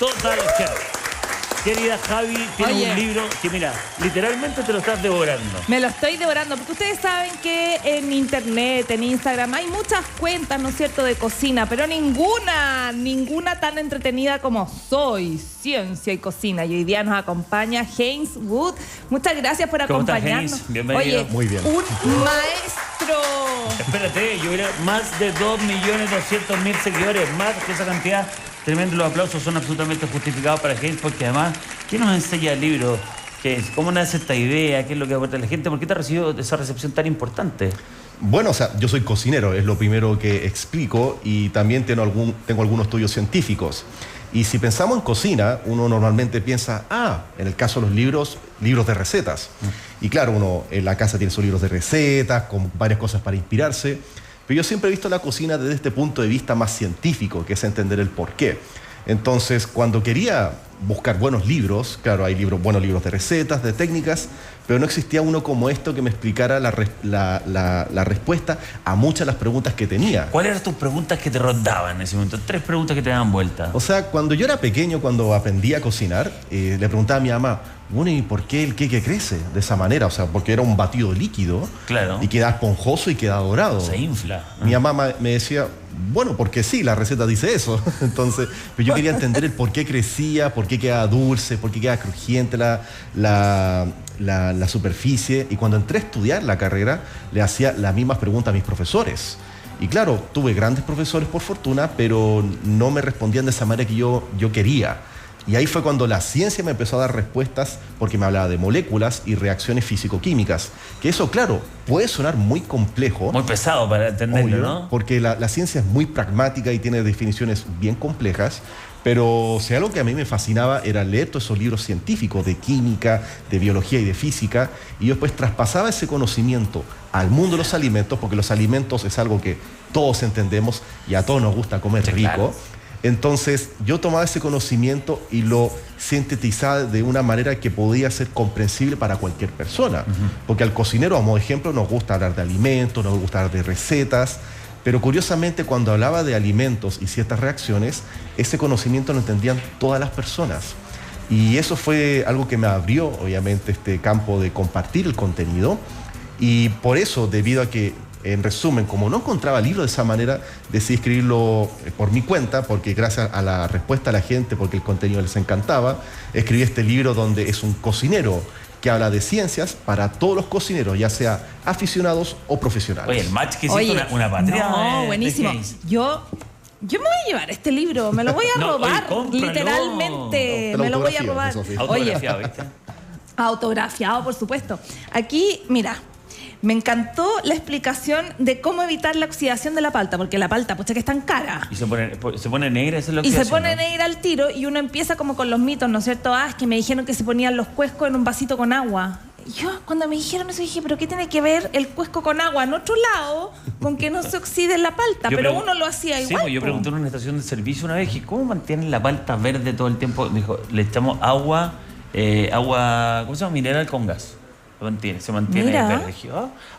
Total Show. Querida Javi, tiene un libro que, mira, literalmente te lo estás devorando. Me lo estoy devorando, porque ustedes saben que en internet, en Instagram, hay muchas cuentas, ¿no es cierto?, de cocina, pero ninguna tan entretenida como Soy Ciencia y Cocina. Y hoy día nos acompaña James Wood. Muchas gracias por acompañarnos. ¿Cómo estás, James? Bienvenido. Oye, muy bien. Un maestro. Espérate, yo era más de 2.200.000 seguidores, más que esa cantidad. Tremendo, los aplausos son absolutamente justificados para James, porque además, ¿qué nos enseña el libro? ¿Cómo nace esta idea? ¿Qué es lo que aporta la gente? ¿Por qué te ha recibido esa recepción tan importante? Bueno, o sea, yo soy cocinero, es lo primero que explico, y también tengo algunos estudios científicos. Y si pensamos en cocina, uno normalmente piensa, en el caso de los libros de recetas. Y claro, uno en la casa tiene sus libros de recetas, con varias cosas para inspirarse. Pero yo siempre he visto la cocina desde este punto de vista más científico, que es entender el porqué. Entonces, cuando quería buscar buenos libros, claro, hay buenos libros de recetas, de técnicas, pero no existía uno como esto que me explicara la respuesta a muchas de las preguntas que tenía. ¿Cuáles eran tus preguntas que te rondaban en ese momento? 3 preguntas que te daban vuelta. O sea, cuando yo era pequeño, cuando aprendí a cocinar, le preguntaba a mi mamá, bueno, ¿y por qué el queque crece de esa manera? O sea, porque era un batido líquido, claro, y queda esponjoso y queda dorado. Se infla. Mi mamá me decía, bueno, porque sí, la receta dice eso. Entonces, pero yo quería entender el por qué crecía, por qué queda dulce, por qué queda crujiente la superficie. Y cuando entré a estudiar la carrera, le hacía las mismas preguntas a mis profesores. Y claro, tuve grandes profesores por fortuna, pero no me respondían de esa manera que yo quería. Y ahí fue cuando la ciencia me empezó a dar respuestas, porque me hablaba de moléculas y reacciones físico-químicas. Que eso, claro, puede sonar muy complejo. Muy pesado para entenderlo, obvio, ¿no? Porque la ciencia es muy pragmática y tiene definiciones bien complejas. Pero si algo que a mí me fascinaba era leer todos esos libros científicos de química, de biología y de física. Y yo después traspasaba ese conocimiento al mundo de los alimentos, porque los alimentos es algo que todos entendemos y a todos nos gusta comer rico. Claro. Entonces yo tomaba ese conocimiento y lo sintetizaba de una manera que podía ser comprensible para cualquier persona. Porque al cocinero, a modo de ejemplo, nos gusta hablar de alimentos, nos gusta hablar de recetas, pero curiosamente cuando hablaba de alimentos y ciertas reacciones, ese conocimiento lo entendían todas las personas. Y eso fue algo que me abrió, obviamente, este campo de compartir el contenido. Y por eso, debido a que, en resumen, como no encontraba libros de esa manera, decidí escribirlo por mi cuenta, porque gracias a la respuesta de la gente, porque el contenido les encantaba, escribí este libro donde es un cocinero que habla de ciencias para todos los cocineros, ya sea aficionados o profesionales. Oye, el match que hiciste, una patria. No, buenísimo. Yo me voy a llevar este libro, me lo voy a robar, cómpralo. literalmente. Me lo voy a robar. Autografiado, ¿viste? Autografiado, por supuesto. Aquí, mira, me encantó la explicación de cómo evitar la oxidación de la palta, porque la palta, pucha, que es tan cara. Y se pone negra, eso es lo que Y se hace, pone ¿no? negra al tiro y uno empieza como con los mitos, ¿no es cierto? Es que me dijeron que se ponían los cuescos en un vasito con agua. Yo, cuando me dijeron eso, dije, ¿pero qué tiene que ver el cuesco con agua en otro lado con que no se oxide la palta? Pero uno lo hacía igual. Sí, yo pregunté en una estación de servicio una vez, dije, ¿cómo mantienen la palta verde todo el tiempo? Me dijo, le echamos agua, ¿cómo se llama? Mineral con gas. Se mantiene verde. Dije,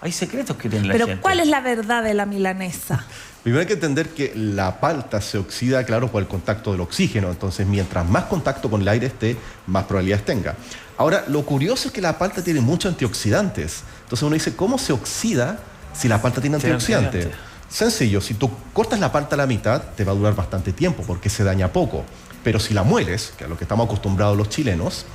hay secretos que tiene la gente. Pero ¿cuál es la verdad de la milanesa? Primero hay que entender que la palta se oxida, claro, por el contacto del oxígeno. Entonces, mientras más contacto con el aire esté, más probabilidades tenga. Ahora, lo curioso es que la palta tiene muchos antioxidantes. Entonces uno dice, ¿cómo se oxida si la palta tiene antioxidantes? Sencillo, si tú cortas la palta a la mitad, te va a durar bastante tiempo porque se daña poco. Pero si la mueles, que es a lo que estamos acostumbrados los chilenos,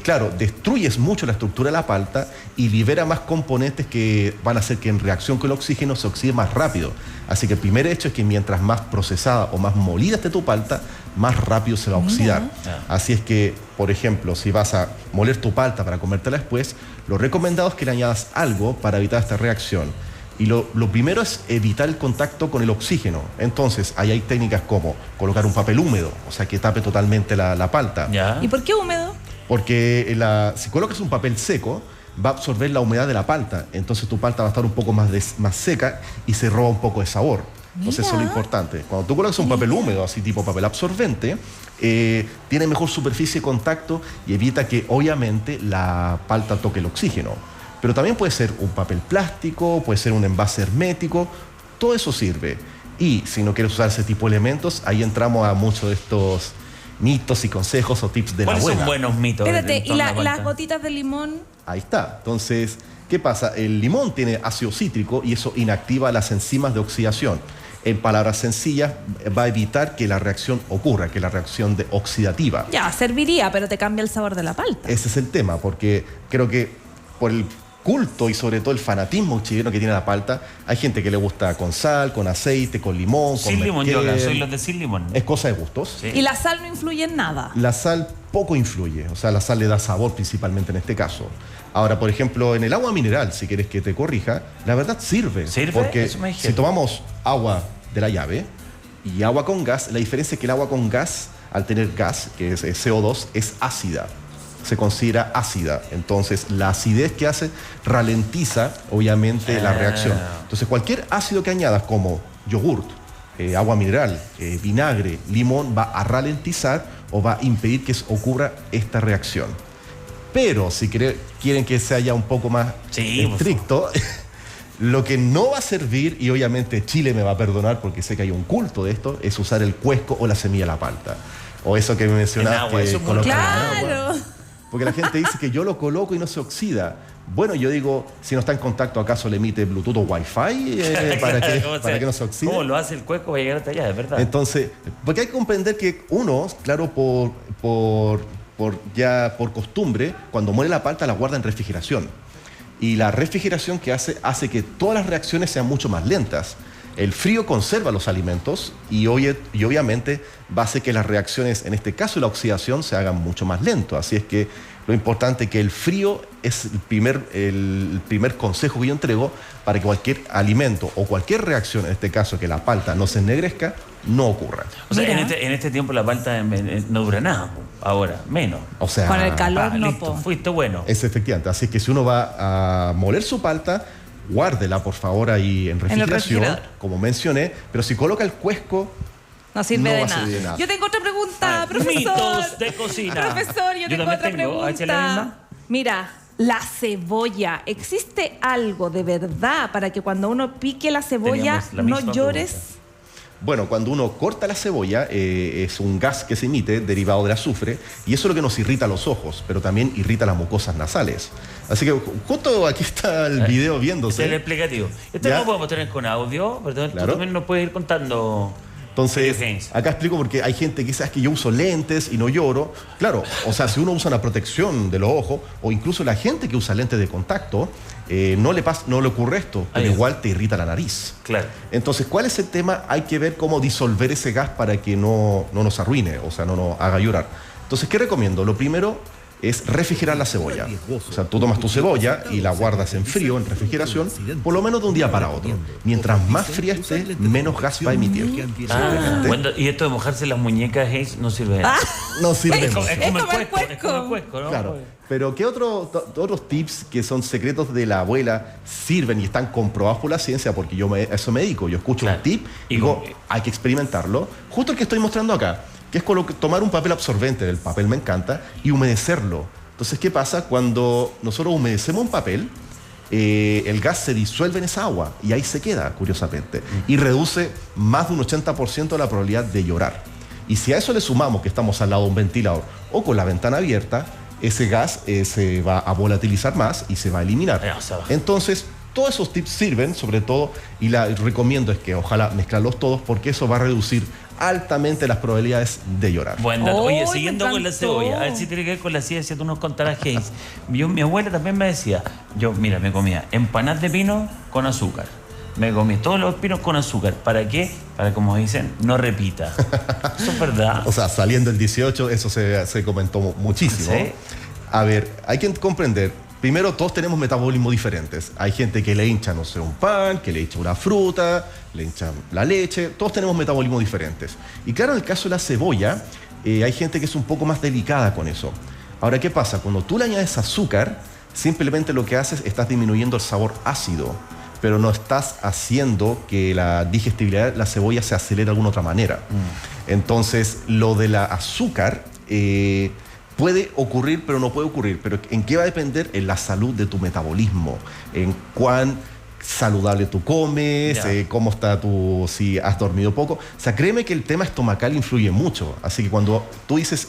claro, destruyes mucho la estructura de la palta y libera más componentes que van a hacer que en reacción con el oxígeno se oxide más rápido. Así que el primer hecho es que mientras más procesada o más molida esté tu palta, más rápido se va a oxidar. Así es que, por ejemplo, si vas a moler tu palta para comértela después, lo recomendado es que le añadas algo para evitar esta reacción. Y lo primero es evitar el contacto con el oxígeno. Entonces, ahí hay técnicas como colocar un papel húmedo, o sea, que tape totalmente la palta. ¿Y por qué húmedo? Porque si colocas un papel seco, va a absorber la humedad de la palta. Entonces tu palta va a estar un poco más seca y se roba un poco de sabor. Entonces eso es lo importante. Cuando tú colocas un papel húmedo, así tipo papel absorbente, tiene mejor superficie de contacto y evita que obviamente la palta toque el oxígeno. Pero también puede ser un papel plástico, puede ser un envase hermético, todo eso sirve. Y si no quieres usar ese tipo de elementos, ahí entramos a muchos de estos mitos y consejos o tips de la ¿Cuáles abuela. son buenos mitos? Espérate, en ¿y torno a la las palta? gotitas de limón? Ahí está. Entonces, ¿qué pasa? El limón tiene ácido cítrico y eso inactiva las enzimas de oxidación. En palabras sencillas, va a evitar que la reacción ocurra, que la reacción oxidativa. Ya, serviría, pero te cambia el sabor de la palta. Ese es el tema, porque creo que por el culto y sobre todo el fanatismo chileno que tiene la palta, hay gente que le gusta con sal, con aceite, con limón, con Sin limón, yo acá mezquel. soy los de sin limón. Es cosa de gustos. Sí. Y la sal no influye en nada. La sal poco influye, o sea, la sal le da sabor principalmente en este caso. Ahora, por ejemplo, en el agua mineral, si quieres que te corrija, la verdad sirve. ¿Sirve? Porque Eso me dijeron. si tomamos agua de la llave y agua con gas, la diferencia es que el agua con gas, al tener gas, que es CO2, es ácida. Se considera ácida. Entonces, la acidez que hace ralentiza, obviamente, la reacción. Entonces, cualquier ácido que añadas, como yogurt, agua mineral, vinagre, limón, va a ralentizar o va a impedir que ocurra esta reacción. Pero si quieren que sea ya un poco más Sí, por estricto, lo que no va a servir, y obviamente Chile me va a perdonar porque sé que hay un culto de esto, es usar el cuesco o la semilla de la palta. O eso que me mencionaste. En agua, eso es muy colocar en agua. Claro. Porque la gente dice que yo lo coloco y no se oxida. Bueno, yo digo, si no está en contacto, ¿acaso le emite Bluetooth o Wi-Fi para que no se oxide? ¿Cómo lo hace el cueco para llegar hasta allá? Es verdad. Entonces, porque hay que comprender que uno, claro, por costumbre, cuando muere la palta la guarda en refrigeración. Y la refrigeración que hace que todas las reacciones sean mucho más lentas. El frío conserva los alimentos y obviamente va a hacer que las reacciones, en este caso la oxidación, se hagan mucho más lento. Así es que lo importante es que el frío es el primer consejo que yo entrego para que cualquier alimento o cualquier reacción, en este caso que la palta no se ennegrezca, no ocurra. O sea, Mira. en este tiempo la palta no dura nada. Ahora, menos. O sea, Con el calor no, Listo, po. fuiste bueno. es efectivamente. Así que si uno va a moler su palta, guárdela por favor ahí en refrigeración, refrigerador. como mencioné, pero si coloca el cuesco, No sirve No de va a nada. servir de nada. Yo tengo otra pregunta, Ah, profesor. mitos de cocina. Profesor, yo tengo también otra tengo. ¿Ah, esa es la pregunta. misma? Mira, la cebolla. ¿Existe algo de verdad para que cuando uno pique la cebolla Teníamos la no misma llores? pregunta. bueno, cuando uno corta la cebolla, es un gas que se emite derivado del azufre y eso es lo que nos irrita los ojos, pero también irrita las mucosas nasales. Así que justo aquí está el video Este viéndose. es el explicativo. Esto ¿Ya? no podemos tener con audio, pero Claro. tú también nos puedes ir contando. Entonces, James. acá explico porque hay gente que dice "Es que yo uso lentes y no lloro". Claro, o sea, si uno usa una protección de los ojos, o incluso la gente que usa lentes de contacto, no le ocurre esto, pero Ahí. igual te irrita la nariz. Claro. Entonces, ¿cuál es el tema? Hay que ver cómo disolver ese gas para que no nos arruine, o sea, no nos haga llorar. Entonces, ¿qué recomiendo? Lo primero es refrigerar la cebolla. O sea, tú tomas tu cebolla y la guardas en frío, en refrigeración, por lo menos de un día para otro. Mientras más fría esté, menos gas va a emitir. Ah, bueno, y esto de mojarse las muñecas Hayes, no sirve de nada. No sirve Es mucho. Es como el como el cuesco, es como el cuesco. cuesco, ¿no? Claro. Pero ¿qué otros tips que son secretos de la abuela sirven y están comprobados por la ciencia? Porque yo a eso me dedico. Yo escucho Claro. un tip y Y digo, con- hay que experimentarlo. Justo el que estoy mostrando acá, que es tomar un papel absorbente, el papel me encanta, y humedecerlo. Entonces, ¿qué pasa? Cuando nosotros humedecemos un papel, el gas se disuelve en esa agua y ahí se queda, curiosamente, y reduce más de un 80% la probabilidad de llorar. Y si a eso le sumamos que estamos al lado de un ventilador o con la ventana abierta, ese gas se va a volatilizar más y se va a eliminar. O sea, Entonces, todos esos tips sirven, sobre todo, y recomiendo es que ojalá mezclarlos todos porque eso va a reducir altamente las probabilidades de llorar. Buen dato. ¡Oh, Oye, me siguiendo con la encantó! cebolla, a ver si tiene que ver con la ciencia, tú nos contarás, Hayes. Mi abuela también me decía, mira, me comía empanadas de pino con azúcar. Me comí todos los pinos con azúcar. ¿Para qué? Para, como dicen, no repita. Eso es verdad. O sea, saliendo el 18, eso se comentó muchísimo. Sí. A ver, hay que comprender, primero todos tenemos metabolismos diferentes. Hay gente que le hincha, no sé, un pan, que le hincha una fruta, le hincha la leche, todos tenemos metabolismos diferentes. Y claro, en el caso de la cebolla, hay gente que es un poco más delicada con eso. Ahora, ¿qué pasa? Cuando tú le añades azúcar, simplemente lo que haces, estás disminuyendo el sabor ácido, pero no estás haciendo que la digestibilidad de la cebolla se acelere de alguna otra manera. Entonces, lo de la azúcar puede ocurrir, pero no puede ocurrir. Pero ¿en qué va a depender? En la salud de tu metabolismo, en cuán saludable tú comes, cómo está si has dormido poco. O sea, créeme que el tema estomacal influye mucho. Así que cuando tú dices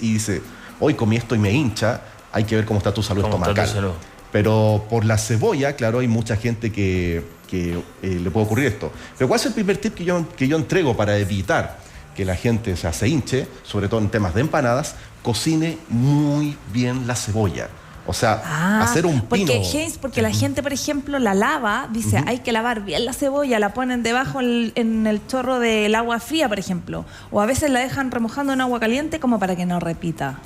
hoy comí esto y me hincha, hay que ver cómo está tu salud estomacal. Pero por la cebolla, claro, hay mucha gente que le puede ocurrir esto. Pero ¿cuál es el primer tip que yo entrego para evitar que la gente se hinche, sobre todo en temas de empanadas? Cocine muy bien la cebolla. O sea, hacer un pino. Porque la gente, por ejemplo, la lava, dice, hay que lavar bien la cebolla, la ponen debajo en el chorro del agua fría, por ejemplo. O a veces la dejan remojando en agua caliente como para que no repita.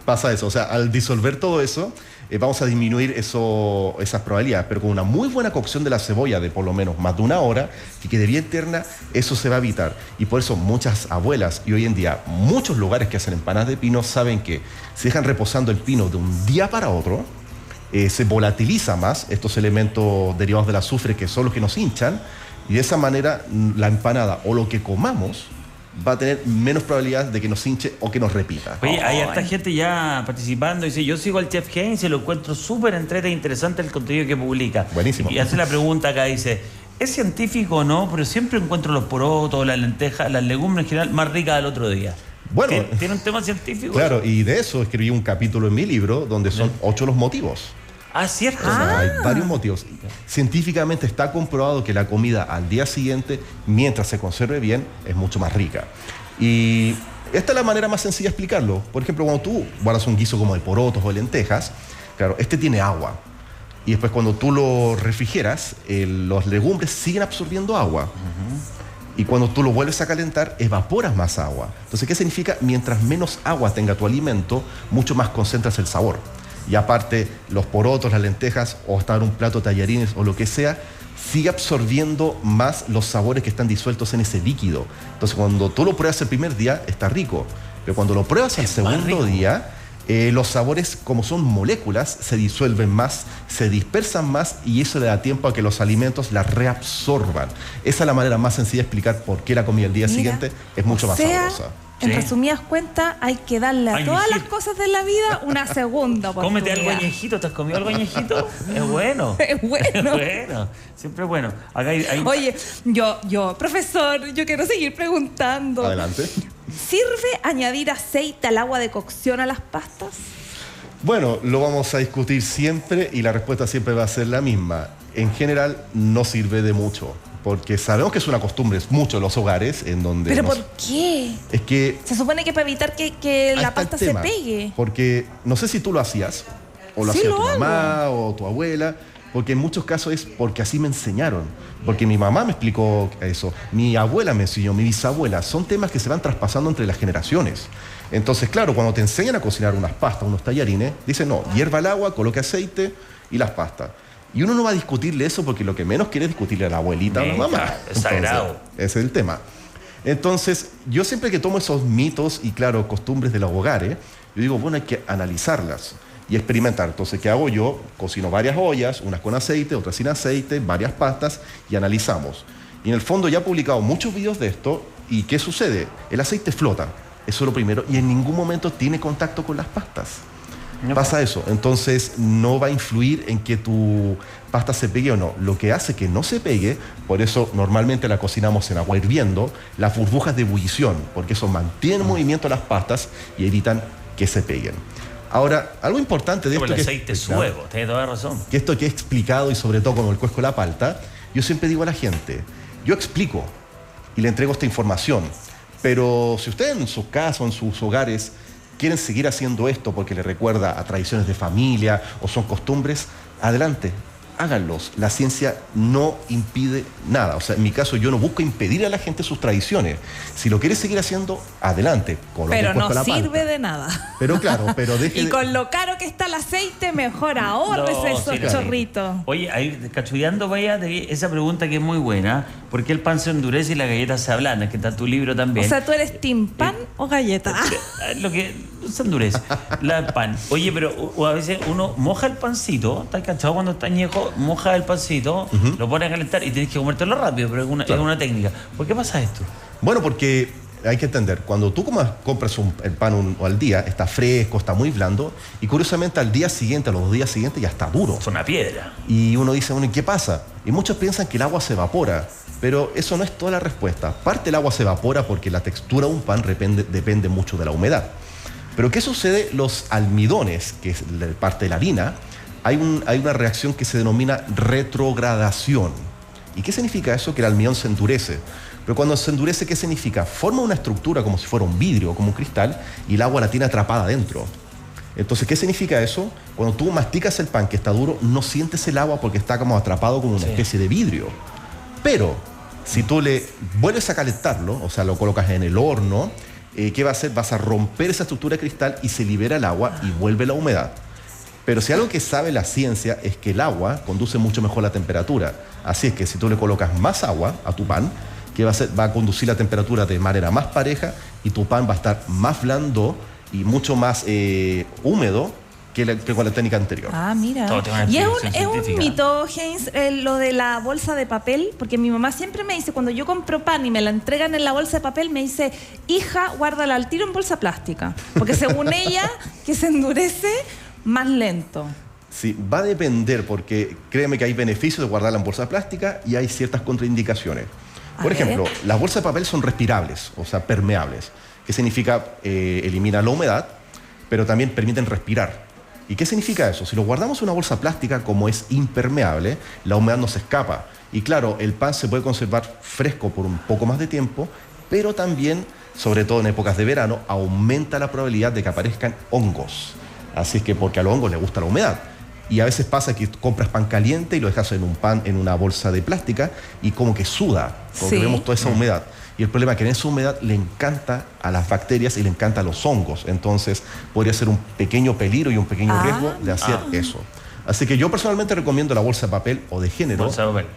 Pasa eso. O sea, al disolver todo eso, vamos a disminuir esas probabilidades. Pero con una muy buena cocción de la cebolla, de por lo menos más de 1 hora, que quede bien tierna, eso se va a evitar. Y por eso muchas abuelas, y hoy en día muchos lugares que hacen empanadas de pino, saben que si dejan reposando el pino de un día para otro, se volatiliza más estos elementos derivados del azufre, que son los que nos hinchan, y de esa manera la empanada o lo que comamos va a tener menos probabilidad de que nos hinche o que nos repita. Oye, hay harta gente ya participando. Dice, yo sigo al Chef Heinz y lo encuentro súper entretenido e interesante el contenido que publica. Buenísimo. Y hace la pregunta acá, dice, ¿es científico o no? Pero siempre encuentro los porotos, las lentejas, las legumbres en general más ricas del otro día. Bueno, ¿Tiene un tema científico? Claro, y de eso escribí un capítulo en mi libro donde son 8 los motivos. Ah, cierto. O sea, hay varios motivos. Científicamente está comprobado que la comida al día siguiente, mientras se conserve bien, es mucho más rica. Y esta es la manera más sencilla de explicarlo. Por ejemplo, cuando tú guardas un guiso como de porotos o de lentejas, claro, tiene agua. Y después cuando tú lo refrigeras, los legumbres siguen absorbiendo agua. Y cuando tú lo vuelves a calentar, evaporas más agua. Entonces, ¿qué significa? Mientras menos agua tenga tu alimento, mucho más concentras el sabor. Y aparte, los porotos, las lentejas, o hasta un plato de tallarines o lo que sea, sigue absorbiendo más los sabores que están disueltos en ese líquido. Entonces, cuando tú lo pruebas el primer día, está rico. Pero cuando lo pruebas el segundo día, los sabores, como son moléculas, se disuelven más, se dispersan más, y eso le da tiempo a que los alimentos las reabsorban. Esa es la manera más sencilla de explicar por qué la comida al día siguiente es mucho más sabrosa. En resumidas cuentas, hay que darle a todas las cosas de la vida una segunda oportunidad. Cómete algo añejito. ¿Te has comido algo añejito? Es bueno. Es bueno. Es bueno. Siempre es bueno. Acá hay... Oye, profesor, yo quiero seguir preguntando. Adelante. ¿Sirve añadir aceite al agua de cocción a las pastas? Bueno, lo vamos a discutir siempre y la respuesta siempre va a ser la misma. En general, no sirve de mucho. Porque sabemos que es una costumbre, es mucho en los hogares en donde... ¿Pero por qué? Es que... Se supone que para evitar que la pasta se pegue. Porque no sé si tú lo hacías, o lo hacía tu mamá o tu abuela, porque en muchos casos es porque así me enseñaron. Porque mi mamá me explicó eso, mi abuela me enseñó, mi bisabuela. Son temas que se van traspasando entre las generaciones. Entonces, claro, cuando te enseñan a cocinar unas pastas, unos tallarines, dicen, no, hierva el agua, coloque aceite y las pastas. Y uno no va a discutirle eso porque lo que menos quiere es discutirle a la abuelita o a la mamá. Es sagrado. Ese es el tema. Entonces, yo siempre que tomo esos mitos y, claro, costumbres de los hogares, yo digo, bueno, hay que analizarlas y experimentar. Entonces, ¿qué hago yo? Cocino varias ollas, unas con aceite, otras sin aceite, varias pastas, y analizamos. Y en el fondo ya he publicado muchos videos de esto. ¿Y qué sucede? El aceite flota, eso es lo primero, y en ningún momento tiene contacto con las pastas. Pasa eso, entonces no va a influir en que tu pasta se pegue o no. Lo que hace que no se pegue, por eso normalmente la cocinamos en agua hirviendo, las burbujas de ebullición, porque eso mantiene en movimiento las pastas y evitan que se peguen. Ahora, algo importante de esto el aceite es huevo, tiene toda razón. Que esto que he explicado, y sobre todo con el cuesco de la palta, yo siempre digo a la gente, yo explico y le entrego esta información, pero si ustedes en sus casas o en sus hogares quieren seguir haciendo esto porque les recuerda a tradiciones de familia o son costumbres, adelante, háganlos. La ciencia no impide nada. O sea, en mi caso yo no busco impedir a la gente sus tradiciones. Si lo quiere seguir haciendo, adelante. Pero no sirve de nada. Pero claro, pero y con lo caro que está el aceite, mejor ahorrese esos chorritos. Oye, ahí cachudeando vaya de esa pregunta que es muy buena. ¿Por qué el pan se endurece y la galleta se ablanda? Que está en tu libro también. O sea, ¿tú eres team pan o galleta? Lo que se endurece, la pan. Oye, pero a veces uno moja el pancito, ¿estás cachado? Cuando está añejo, moja el pancito, lo pones a calentar y tienes que comértelo rápido, pero es una técnica. ¿Por qué pasa esto? Bueno, porque hay que entender, cuando tú compras el pan al día, está fresco, está muy blando, y curiosamente al día siguiente, a los 2 días siguientes, ya está duro. Es una piedra. Y uno dice, bueno, ¿y qué pasa? Y muchos piensan que el agua se evapora, pero eso no es toda la respuesta. Parte del agua se evapora porque la textura de un pan depende mucho de la humedad. Pero ¿qué sucede? Los almidones, que es parte de la harina, hay una reacción que se denomina retrogradación. ¿Y qué significa eso? Que el almidón se endurece. Pero cuando se endurece, ¿qué significa? Forma una estructura como si fuera un vidrio, como un cristal, y el agua la tiene atrapada dentro. Entonces, ¿qué significa eso? Cuando tú masticas el pan que está duro, no sientes el agua porque está como atrapado como una especie de vidrio. Pero, si tú le vuelves a calentarlo, o sea, lo colocas en el horno, ¿qué va a hacer? Vas a romper esa estructura de cristal y se libera el agua y vuelve la humedad. Pero si algo que sabe la ciencia es que el agua conduce mucho mejor la temperatura. Así es que si tú le colocas más agua a tu pan, ¿qué va a hacer? Va a conducir la temperatura de manera más pareja y tu pan va a estar más blando y mucho más húmedo que con la técnica anterior. Ah, mira. Y es un mito, Heinz, lo de la bolsa de papel, porque mi mamá siempre me dice, cuando yo compro pan y me la entregan en la bolsa de papel, me dice, hija, guárdala al tiro en bolsa plástica. Porque según ella, que se endurece más lento. Sí, va a depender, porque créeme que hay beneficios de guardarla en bolsa plástica y hay ciertas contraindicaciones. Por ejemplo, las bolsas de papel son respirables, o sea, permeables. ¿Qué significa? Eliminan la humedad, pero también permiten respirar. ¿Y qué significa eso? Si lo guardamos en una bolsa plástica, como es impermeable, la humedad no se escapa. Y claro, el pan se puede conservar fresco por un poco más de tiempo, pero también, sobre todo en épocas de verano, aumenta la probabilidad de que aparezcan hongos. Así es que porque a los hongos les gusta la humedad. Y a veces pasa que compras pan caliente y lo dejas en una bolsa de plástica y como que suda, porque vemos toda esa humedad. Y el problema es que en esa humedad le encanta a las bacterias y le encanta a los hongos. Entonces podría ser un pequeño peligro y un pequeño riesgo de hacer eso. Así que yo personalmente recomiendo la bolsa de papel o de género,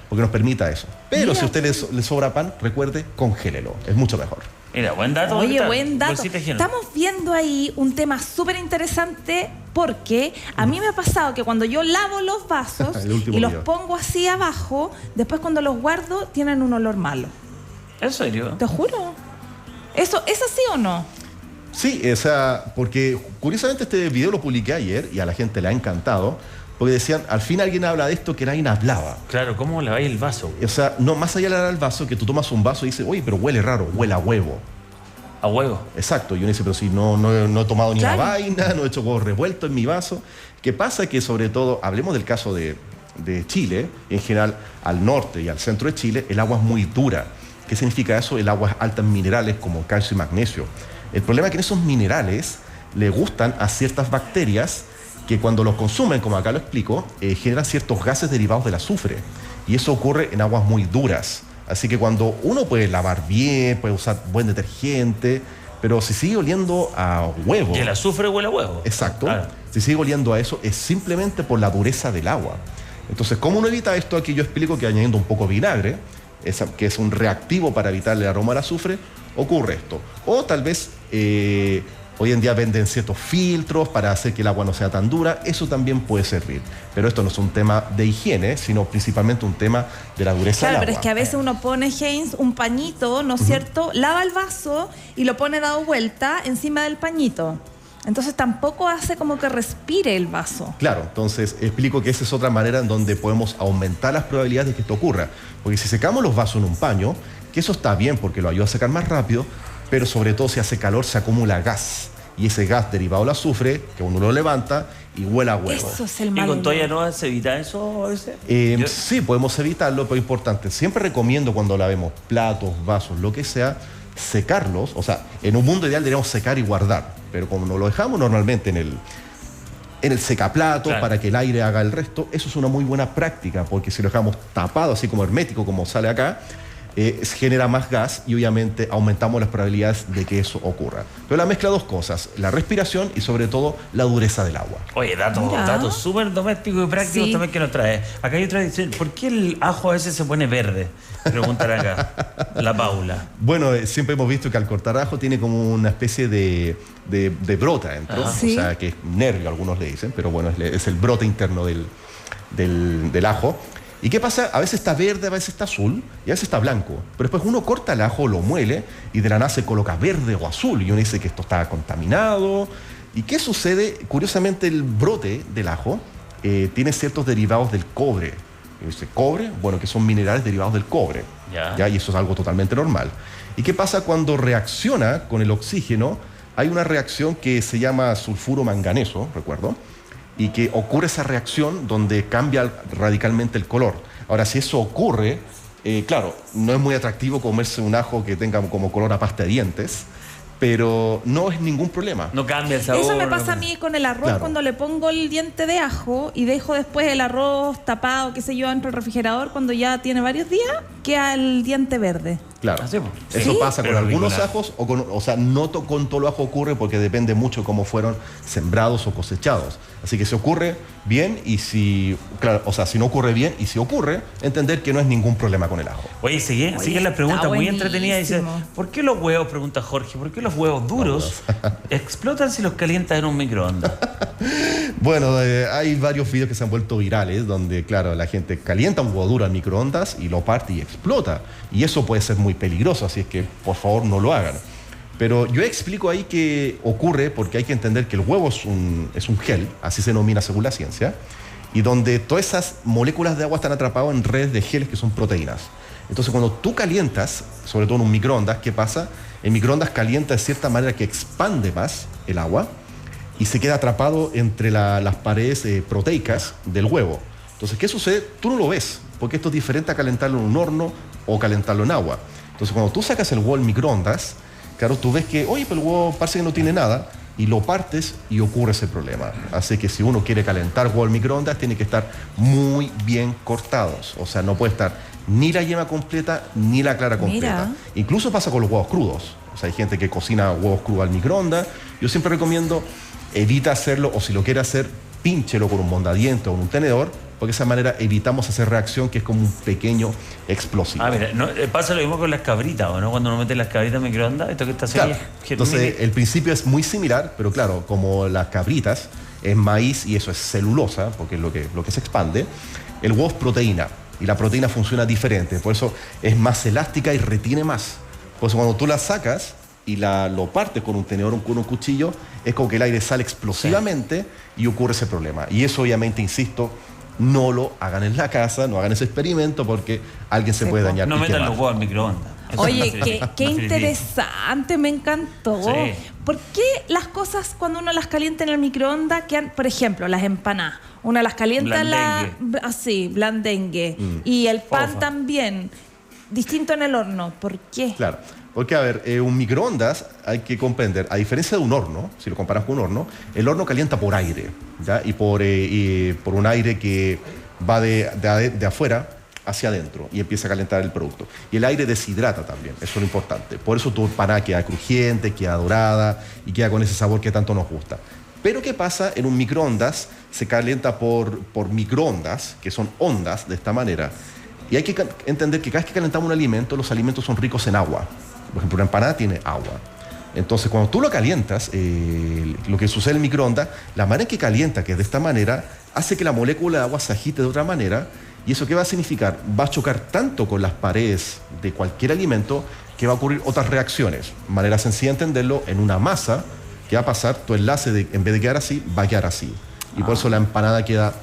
porque nos permita eso. Pero si a usted le sobra pan, recuerde, congélelo. Es mucho mejor. Mira, buen dato. Oye, buen dato. Estamos viendo ahí un tema súper interesante, porque a mí me ha pasado que cuando yo lavo los vasos y los pongo así abajo, después cuando los guardo tienen un olor malo. ¿En serio? Te juro. ¿Eso es así o no? Sí, o sea, porque curiosamente este video lo publiqué ayer y a la gente le ha encantado, porque decían, al fin alguien habla de esto que nadie hablaba. Claro, ¿cómo laváis el vaso? O sea, no, más allá de lavar el vaso, que tú tomas un vaso y dices, oye, pero huele raro, huele a huevo. ¿A huevo? Exacto, y uno dice, pero si no he tomado ni una vaina, no he hecho huevo revuelto en mi vaso. ¿Qué pasa? Que sobre todo, hablemos del caso de Chile, en general al norte y al centro de Chile, el agua es muy dura. ¿Qué significa eso? El agua es alta en minerales como calcio y magnesio. El problema es que en esos minerales le gustan a ciertas bacterias que cuando los consumen, como acá lo explico, generan ciertos gases derivados del azufre. Y eso ocurre en aguas muy duras. Así que cuando uno puede lavar bien, puede usar buen detergente, pero si sigue oliendo a huevo... Y el azufre huele a huevo. Exacto. Claro. Si sigue oliendo a eso, es simplemente por la dureza del agua. Entonces, ¿cómo uno evita esto? Aquí yo explico que añadiendo un poco de vinagre, que es un reactivo para evitar el aroma al azufre, ocurre esto. O tal vez hoy en día venden ciertos filtros para hacer que el agua no sea tan dura. Eso también puede servir. Pero esto no es un tema de higiene, sino principalmente un tema de la dureza del agua. Claro, pero es que a veces uno pone, Heinz, un pañito, ¿no es cierto? Lava el vaso y lo pone dado vuelta encima del pañito. Entonces tampoco hace como que respire el vaso. Claro, entonces explico que esa es otra manera en donde podemos aumentar las probabilidades de que esto ocurra. Porque si secamos los vasos en un paño, que eso está bien porque lo ayuda a secar más rápido, pero sobre todo si hace calor se acumula gas. Y ese gas derivado del azufre, que uno lo levanta y huele a huevo. Eso es el mal. ¿Y con toalla no se evita eso a veces? Sí, podemos evitarlo, pero es importante. Siempre recomiendo cuando lavemos platos, vasos, lo que sea, secarlos. O sea, en un mundo ideal deberíamos secar y guardar. Pero como nos lo dejamos normalmente en el secaplatos, claro, para que el aire haga el resto, eso es una muy buena práctica, porque si lo dejamos tapado, así como hermético, como sale acá, genera más gas y obviamente aumentamos las probabilidades de que eso ocurra. Pero la mezcla dos cosas, la respiración y sobre todo la dureza del agua. Oye, datos súper domésticos y prácticos también que nos trae. Acá hay otra dice, ¿por qué el ajo a veces se pone verde? Preguntar acá, la Paula. Bueno, siempre hemos visto que al cortar ajo tiene como una especie de brota dentro, o sea, que es nervio, algunos le dicen, pero bueno, es el brote interno del ajo. ¿Y qué pasa? A veces está verde, a veces está azul y a veces está blanco. Pero después uno corta el ajo, lo muele y de la nada se coloca verde o azul. Y uno dice que esto está contaminado. ¿Y qué sucede? Curiosamente, el brote del ajo tiene ciertos derivados del cobre. Y dice, ¿cobre? Bueno, que son minerales derivados del cobre. ¿Ya? Y eso es algo totalmente normal. ¿Y qué pasa cuando reacciona con el oxígeno? Hay una reacción que se llama sulfuro manganeso, recuerdo, y que ocurre esa reacción donde cambia radicalmente el color. Ahora, si eso ocurre, claro, no es muy atractivo comerse un ajo que tenga como color a pasta de dientes, pero no es ningún problema. No cambia el sabor. Eso me pasa a mí con el arroz, Claro. cuando le pongo el diente de ajo y dejo después el arroz tapado, qué sé yo, dentro del refrigerador, cuando ya tiene varios días, queda el diente verde. Claro. Así, pues. Eso Sí. pasa con Pero algunos ridícula. ajos, o sea, no con todo el ajo ocurre porque depende mucho de cómo fueron sembrados o cosechados. Así que si ocurre bien y si, claro, o sea, si no ocurre bien y si ocurre, entender que no es ningún problema con el ajo. Oye, sigue la está pregunta muy buenísimo. entretenida. Dice, ¿por qué los huevos, pregunta Jorge, por qué los huevos duros explotan si los calientas en un microondas? Bueno, hay varios videos que se han vuelto virales donde, claro, la gente calienta un huevo duro al microondas y lo parte y explota. Y eso puede ser muy peligroso, así es que por favor no lo hagan. Pero yo explico ahí que ocurre porque hay que entender que el huevo es un gel, así se denomina según la ciencia, y donde todas esas moléculas de agua están atrapadas en redes de geles que son proteínas. Entonces cuando tú calientas, sobre todo en un microondas, ¿qué pasa? El microondas calienta de cierta manera que expande más el agua y se queda atrapado entre las paredes proteicas del huevo. Entonces, ¿qué sucede? Tú no lo ves, porque esto es diferente a calentarlo en un horno o calentarlo en agua. Entonces, cuando tú sacas el huevo del microondas, claro, tú ves que, oye, pero el huevo parece que no tiene nada, y lo partes y ocurre ese problema. Así que si uno quiere calentar huevo al microondas, tiene que estar muy bien cortados. O sea, no puede estar ni la yema completa ni la clara completa. Mira. Incluso pasa con los huevos crudos. O sea, hay gente que cocina huevos crudos al microondas. Yo siempre recomiendo, evita hacerlo, o si lo quiere hacer, pínchelo con un mondadiente o un tenedor, porque de esa manera evitamos hacer reacción que es como un pequeño explosivo. Ah, mira, no, pasa lo mismo con las cabritas, ¿o no? Cuando uno mete las cabritas en microondas, esto que está Claro. sería... Entonces, el principio es muy similar, pero claro, como las cabritas es maíz y eso es celulosa, porque es lo que se expande, el huevo es proteína y la proteína funciona diferente, por eso es más elástica y retiene más. Por eso cuando tú la sacas y lo partes con un tenedor o con un cuchillo, es como que el aire sale explosivamente y ocurre ese problema. Y eso obviamente, insisto, no lo hagan en la casa, no hagan ese experimento porque alguien se puede dañar. No y metan quemar. los huevos al microondas. Eso Oye, es más qué definitivo. interesante, me encantó. Sí. ¿Por qué las cosas cuando uno las calienta en el microondas quedan, por ejemplo, las empanadas? Uno las calienta así, blandengue. Y el pan Fofa. también. Distinto en el horno. ¿Por qué? Claro, porque a ver, un microondas hay que comprender, a diferencia de un horno, si lo comparas con un horno, el horno calienta por aire, ¿ya? Y por un aire que va de afuera hacia adentro y empieza a calentar el producto. Y el aire deshidrata también, eso es lo importante. Por eso tu empanada queda crujiente, queda dorada y queda con ese sabor que tanto nos gusta. Pero ¿qué pasa? En un microondas se calienta por microondas, que son ondas de esta manera. Y hay que entender que cada vez que calentamos un alimento, los alimentos son ricos en agua. Por ejemplo, una empanada tiene agua. Entonces, cuando tú lo calientas, lo que sucede en el microondas, la manera en que calienta, que es de esta manera, hace que la molécula de agua se agite de otra manera. ¿Y eso qué va a significar? Va a chocar tanto con las paredes de cualquier alimento que va a ocurrir otras reacciones. Manera sencilla de entenderlo, en una masa, ¿qué va a pasar? Tu enlace, en vez de quedar así, va a quedar así. Y por eso la empanada queda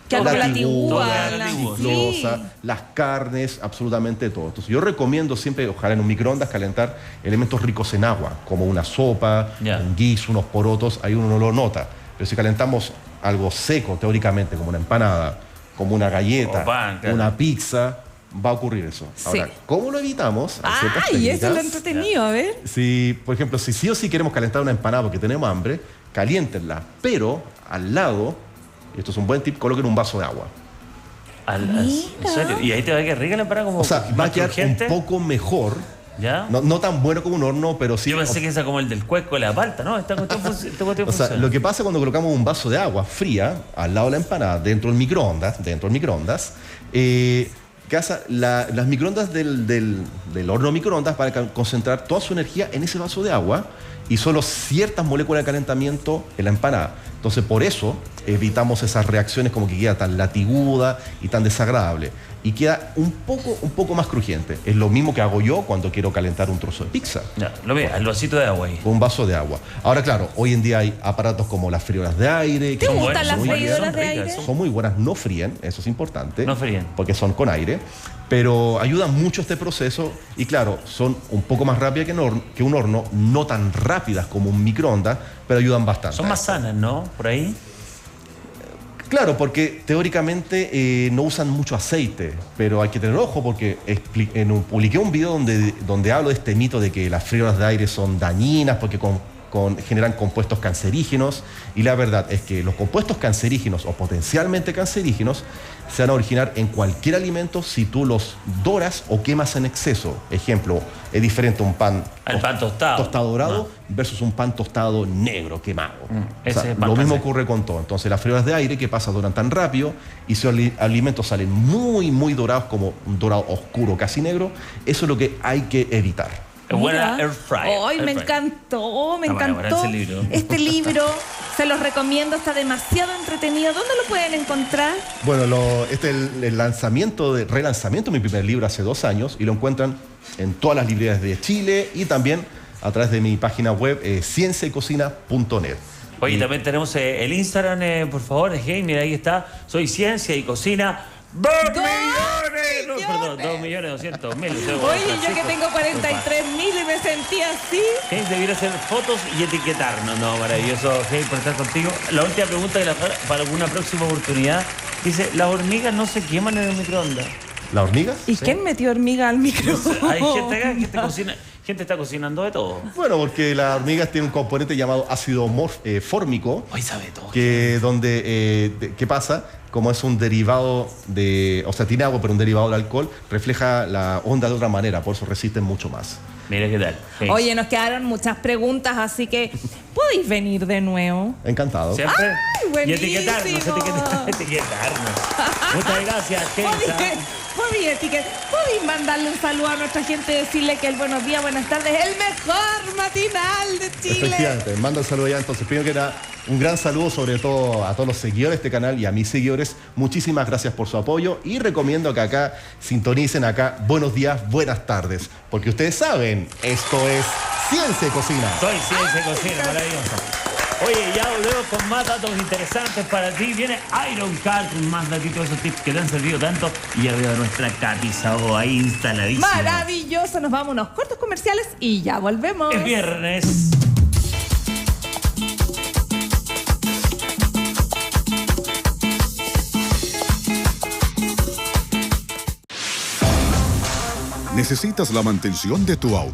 Queda como latiguda, latiguada, chiclosa, sí. las carnes, absolutamente todo. Entonces yo recomiendo siempre, ojalá en un microondas, calentar elementos ricos en agua, como una sopa, Ya. un guiso, unos porotos, ahí uno no lo nota. Pero si calentamos algo seco, teóricamente, como una empanada, como una galleta, O pan, claro. una pizza, va a ocurrir eso. Ahora, Sí. ¿cómo lo evitamos? Hay ciertas ¡Ay! Eso es lo técnicas. entretenido, a ver. Si, por ejemplo, si sí o sí queremos calentar una empanada porque tenemos hambre, caliéntenla, pero al lado, y esto es un buen tip, coloquen un vaso de agua. ¿En serio? ¿Y ahí te va a quedar rica la empanada como O sea, va más a quedar crujiente? un poco mejor, ¿Ya? no tan bueno como un horno, pero sí. Yo pensé que esa como el del cuesco de la palta, ¿no? Esta cuestión, esta cuestión O sea, funciona. lo que pasa cuando colocamos un vaso de agua fría al lado de la empanada, dentro del microondas, ¿qué hace? Las microondas del horno microondas van a concentrar toda su energía en ese vaso de agua y solo ciertas moléculas de calentamiento en la empanada. Entonces, por eso evitamos esas reacciones como que queda tan latiguda y tan desagradable. y queda un poco más crujiente. Es lo mismo que hago yo cuando quiero calentar un trozo de pizza. Ya, lo ve, al vasito de agua ahí. Con un vaso de agua. Ahora, claro, hoy en día hay aparatos como las freidoras de aire. ¿Te son gustan buenas, las son muy buenas. freidoras de ricas, aire? Son muy buenas, no fríen, eso es importante. No fríen. Porque son con aire, pero ayudan mucho este proceso y claro, son un poco más rápidas que un horno, no tan rápidas como un microondas, pero ayudan bastante. Son más sanas, ¿no? Por ahí. Claro, porque teóricamente no usan mucho aceite, pero hay que tener ojo porque publiqué un video donde hablo de este mito de que las freidoras de aire son dañinas porque generan compuestos cancerígenos, y la verdad es que los compuestos cancerígenos o potencialmente cancerígenos se van a originar en cualquier alimento si tú los doras o quemas en exceso. Ejemplo, es diferente un pan tostado dorado versus un pan tostado negro quemado. Ese es lo mismo cancerígeno. ocurre con todo. Entonces las freidoras de aire, ¿qué pasa? Doran tan rápido y si los alimentos salen muy dorados, como un dorado oscuro, casi negro, eso es lo que hay que evitar. Es buena Mira. air fryer. Ay, me Air fryer. encantó, me Está bueno, encantó. ese libro. Este libro, se los recomiendo, está demasiado entretenido. ¿Dónde lo pueden encontrar? Bueno, este es el relanzamiento de mi primer libro hace 2 años y lo encuentran en todas las librerías de Chile y también a través de mi página web cienciaycocina.net. Oye, también tenemos el Instagram, por favor, hey, mira, ahí está. Soy Ciencia y Cocina. ¡2 millones! No, perdón, 2.200.000. Oye, yo que tengo 43.000 y me sentí así. Hey, debiera hacer fotos y etiquetarnos. No, maravilloso, hey, por estar contigo. La última pregunta para alguna próxima oportunidad. Dice, ¿las hormigas no se queman en el microondas? ¿Las hormigas? ¿Y quién metió hormiga al micro? Hay gente acá que gente está cocinando de todo. Bueno, porque las hormigas tienen un componente llamado ácido fórmico, Hoy sabe todo. ¿qué pasa? Como es un derivado o sea, tiene agua, pero un derivado del alcohol, refleja la onda de otra manera, por eso resisten mucho más. Mira qué tal. Hey. Oye, nos quedaron muchas preguntas, así que ¿podéis venir de nuevo? Encantado. Siempre. ¡Ay, Y buenísimo! etiquetarnos. Muchas gracias, Kenza. ¿Podéis mandarle un saludo a nuestra gente y decirle que el buenos días, buenas tardes es el mejor matinal de Chile? Efectivamente, mando el saludo ya. Entonces, primero que nada, un gran saludo sobre todo a todos los seguidores de este canal y a mis seguidores. Muchísimas gracias por su apoyo y recomiendo que acá sintonicen buenos días, buenas tardes. Porque ustedes saben, esto es Ciencia y Cocina. Soy Ciencia y Cocina, maravilloso. Oye, ya volvemos con más datos interesantes para ti. Viene Iron Car con más datitos de esos tips que te han servido tanto. Y arriba de nuestra Katy Sao ahí instaladísima. Maravilloso, nos vamos a unos cortos comerciales y ya volvemos. Es viernes. ¿Necesitas la mantención de tu auto?